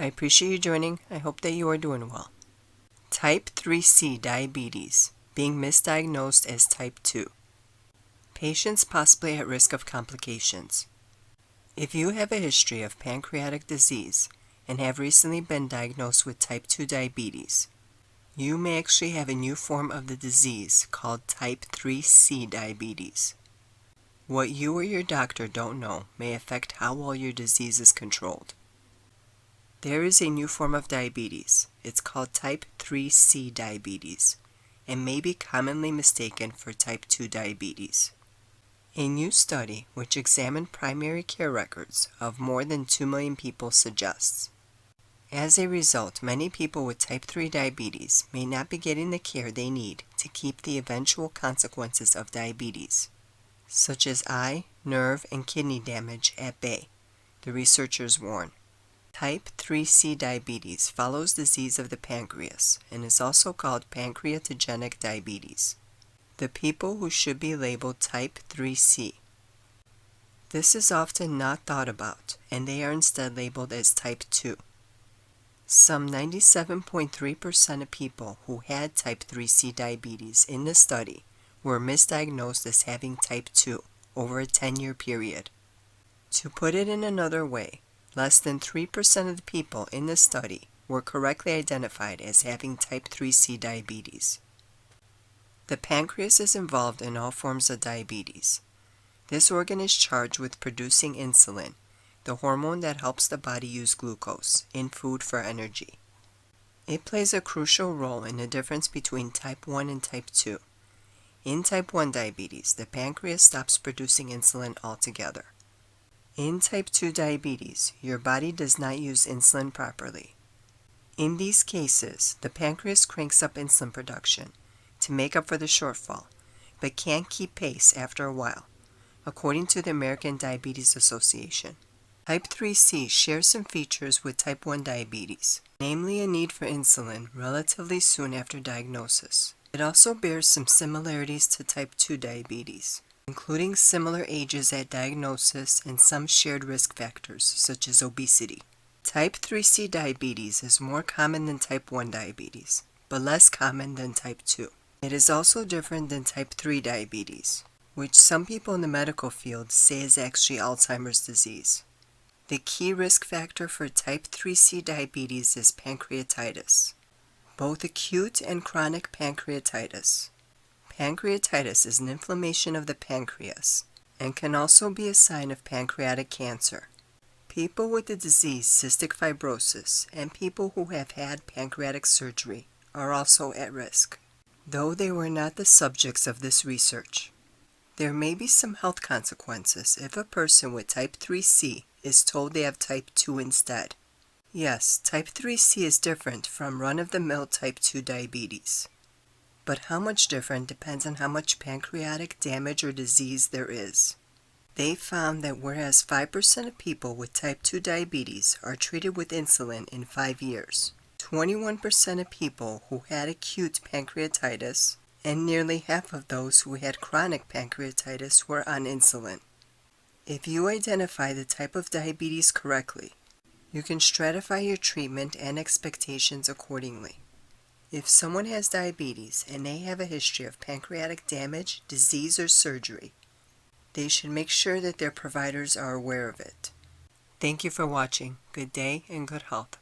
I appreciate you joining. I hope that you are doing well. Type 3C diabetes, being misdiagnosed as type 2. Patients possibly at risk of complications. If you have a history of pancreatic disease and have recently been diagnosed with type 2 diabetes, you may actually have a new form of the disease called type 3C diabetes. What you or your doctor don't know may affect how well your disease is controlled. There is a new form of diabetes. It's called type 3C diabetes and may be commonly mistaken for type 2 diabetes. A new study which examined primary care records of more than 2 million people suggests. As a result, many people with type 3 diabetes may not be getting the care they need to keep the eventual consequences of diabetes, such as eye, nerve, and kidney damage at bay, the researchers warn. Type 3C diabetes follows disease of the pancreas and is also called pancreatogenic diabetes. The people who should be labeled type 3C. This is often not thought about, and they are instead labeled as type 2. Some 97.3% of people who had type 3C diabetes in the study were misdiagnosed as having type 2 over a 10-year period. To put it in another way, less than 3% of the people in the study were correctly identified as having type 3C diabetes. The pancreas is involved in all forms of diabetes. This organ is charged with producing insulin, the hormone that helps the body use glucose in food for energy. It plays a crucial role in the difference between type 1 and type 2. In type 1 diabetes, the pancreas stops producing insulin altogether. In type 2 diabetes, your body does not use insulin properly. In these cases, the pancreas cranks up insulin production to make up for the shortfall, but can't keep pace after a while, according to the American Diabetes Association. Type 3C shares some features with type 1 diabetes, namely a need for insulin relatively soon after diagnosis. It also bears some similarities to type 2 diabetes, including similar ages at diagnosis and some shared risk factors, such as obesity. Type 3C diabetes is more common than type 1 diabetes, but less common than type 2. It is also different than type 3 diabetes, which some people in the medical field say is actually Alzheimer's disease. The key risk factor for type 3C diabetes is pancreatitis, both acute and chronic pancreatitis. Pancreatitis is an inflammation of the pancreas and can also be a sign of pancreatic cancer. People with the disease cystic fibrosis and people who have had pancreatic surgery are also at risk, though they were not the subjects of this research. There may be some health consequences if a person with type 3C is told they have type 2 instead. Yes, type 3C is different from run-of-the-mill type 2 diabetes. But how much different depends on how much pancreatic damage or disease there is. They found that whereas 5% of people with type 2 diabetes are treated with insulin in 5 years, 21% of people who had acute pancreatitis and nearly half of those who had chronic pancreatitis were on insulin. If you identify the type of diabetes correctly, you can stratify your treatment and expectations accordingly. If someone has diabetes and they have a history of pancreatic damage, disease, or surgery, they should make sure that their providers are aware of it. Thank you for watching. Good day and good health.